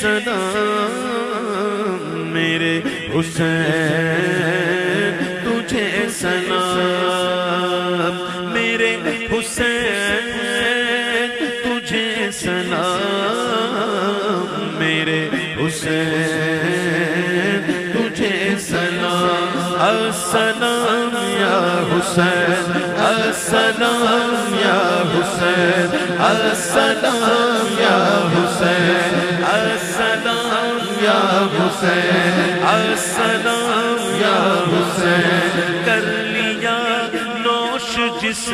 سلام میرے حسین تجھے سلام میرے حسین تجھے سلام میرے حسین تجھے سلام السلام یا حسین السلام یا حسین السلام یا حسین السلام یا حسین السلام یا حسین کر لیا نوش جس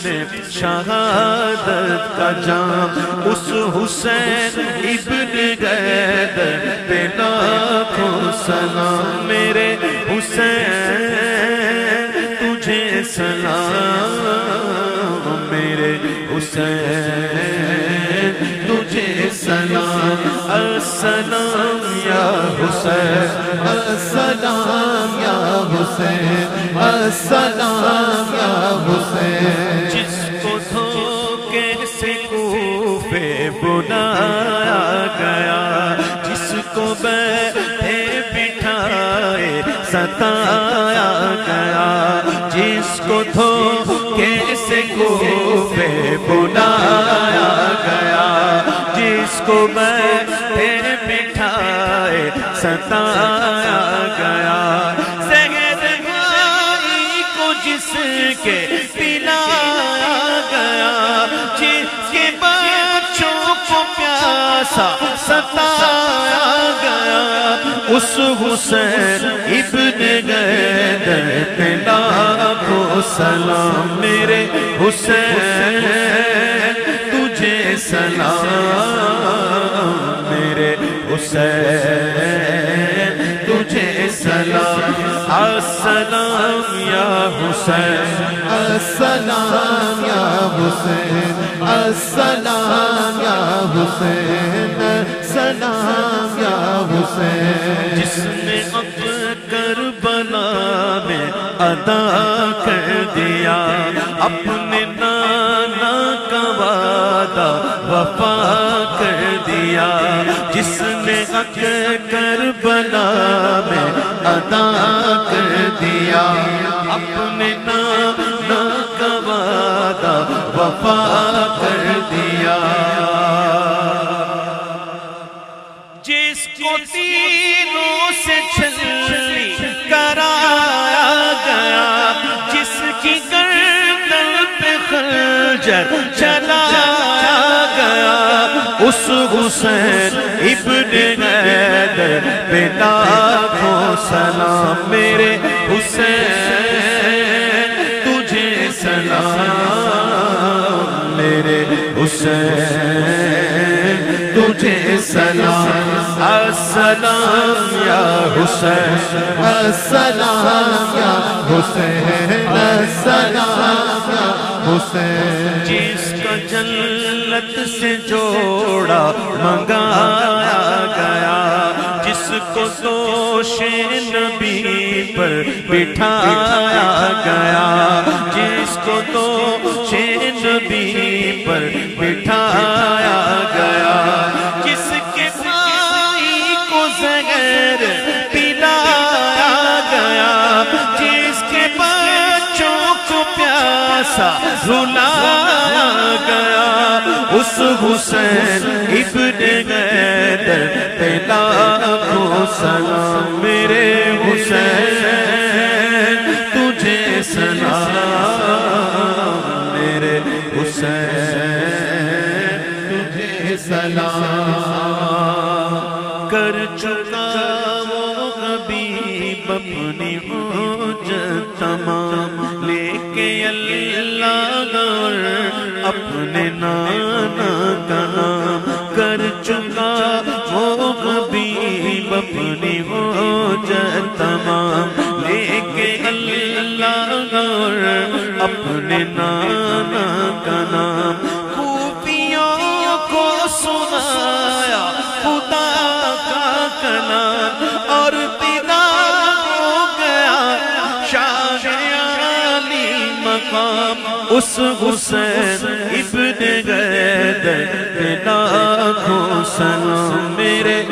نے شہادت کا جام اس حسین ابن غیدر پہ لاکھوں سلام میرے حسین تجھے سلام میرے حسین تجھے سلام السلام یا حسین السلام یا حسین السلام یا حسین جس کو دھوکے سے کوفے بلایا گیا جس کو بیٹھے بٹھائے ستایا گیا جس کو دھوکے سے کوفے بلایا گیا جس کو بیٹھے بٹھائے ستایا گیا زہر مائی کو جس کے پلایا گیا جس کے بچوں کو پیاسا ستایا گیا اس حسین ابن غیدر پہ لاکھوں سلام میرے حسین تجھے سلام میرے حسین تجھے سلام السلام یا حسین السلام یا حسین السلام یا حسین سلام یا حسین جس نے اب کربلا میں ادا کر دیا اپنے نانا کا وعدہ وفا کر دیا جس نے حق کربلا میں ادا کر دیا اپنے نانا کا وعدہ وفا کر دیا جس کو تیروں سے چھلنی کرایا گیا جس کی گردن پہ خنجر چلایا گیا اس حسین ابن غیدر پہ لاکھوں سلام میرے حسین تجھے سلام میرے حسین تجھے سلام السلام یا حسین السلام یا حسین السلام یا حسین جس کا جنت سے جوڑا منگایا گیا جس کو دوش نبی پر بٹھایا گیا جس کو دوش نبی پر بٹھایا گیا جس کے بھائی کو زہر پلایا گیا جس کے بچوں کو پیاسا رلایا گیا اس حسین ابن غیدر پہ لاکھوں سلام میرے حسین تجھے سلام میرے حسین تجھے سلام کر چکا وہ حبیب اپنی حجت تمام لے کے اللہ اور اپنے نانا کا نام کر چکا وہ حبیب اپنی حجت تمام لے کے اللہ اور اپنے نانا کا نام خوفیوں کو سنایا خدا کا کلام اور پیدا ہو گیا شاہ عالی مقام اس حسین ابن غیدر پہ لاکھوں سلام میرے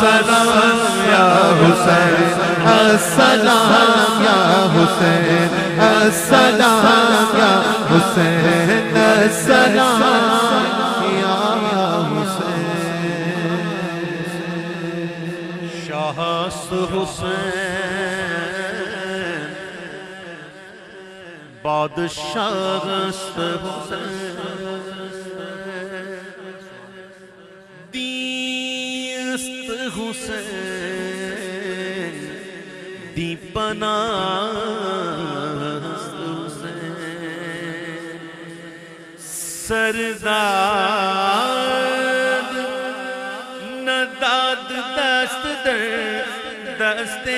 السلام یا حسین السلام یا حسین السلام یا حسین السلام یا حسین شاہ حسین بادشاہ حسین دیست حسین دی پناہ حسین سرداد نداد دست در دست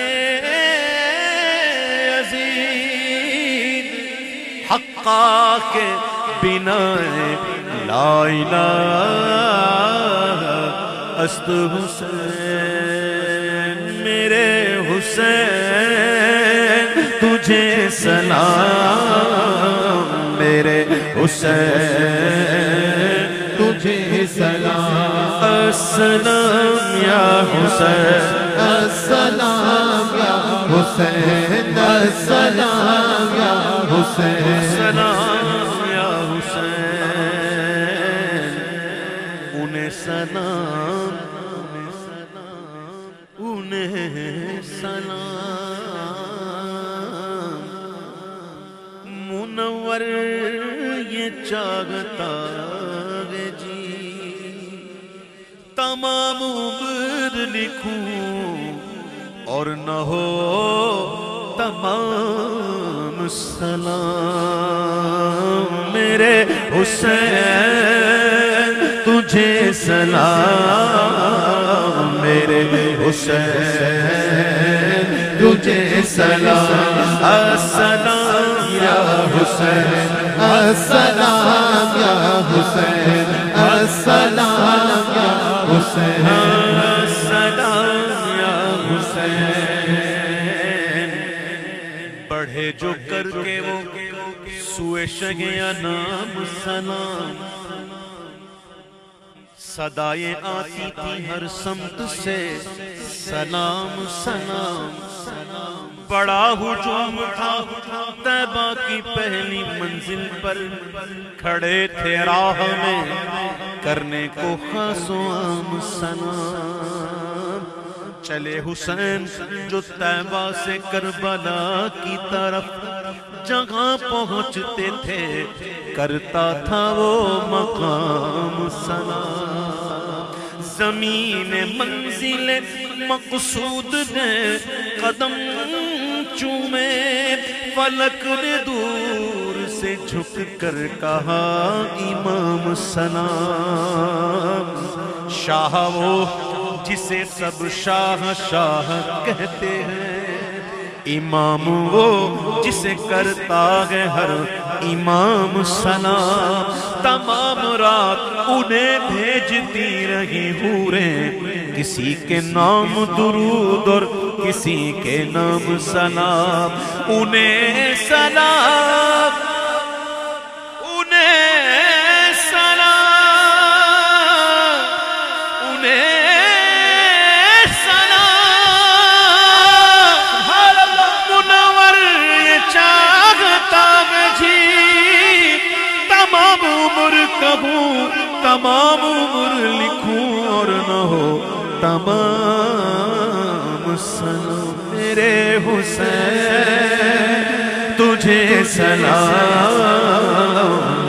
عزیز حقا کے بنا لا الہ است حسین میرے حسین تجھے سلام میرے حسین تجھے سلام السلام یا حسین السلام یا حسین السلام یا حسین السلام یا حسین انہیں سلام انہیں سلام منور یہ چاہتا ہے جی تمام عمر لکھوں اور نہ ہو تمام سلام میرے حسین تجھے سلام میرے حسین تجھے سلام السلام یا حسین السلام یا حسین السلام یا حسین السلام یا حسین بڑھے جو کر کے وہ سوئے شگیا نام سلام صدائیں آتی تھی ہر سمت سے سلام سلام بڑا ہجوم تھا طیبہ کی پہلی منزل پر کھڑے تھے راہ میں کرنے کو خاص و عام سلام چلے حسین جو طیبہ سے کربلا کی طرف جگہ پہنچتے تھے کرتا تھا وہ مقام سلام زمین منزل مقصود نے قدم چومے فلک نے دور سے جھک کر کہا امام سلام شاہ وہ جسے سب شاہ شاہ کہتے ہیں امام وہ جسے کرتا ہے ہر امام سلام تمام رات انہیں بھیجتی رہی حوریں کسی کے نام درود اور کسی کے نام سلام انہیں سلام تمام عمر لکھوں اور نہ ہو تمام سلام میرے حسین تجھے سلام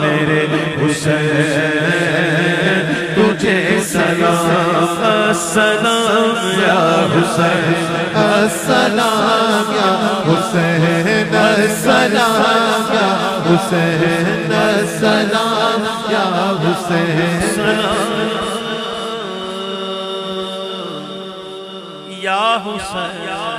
میرے حسین تجھے سلام السلام یا حسین السلام یا حسین السلام یا حسین السلام یا حسین یا حسین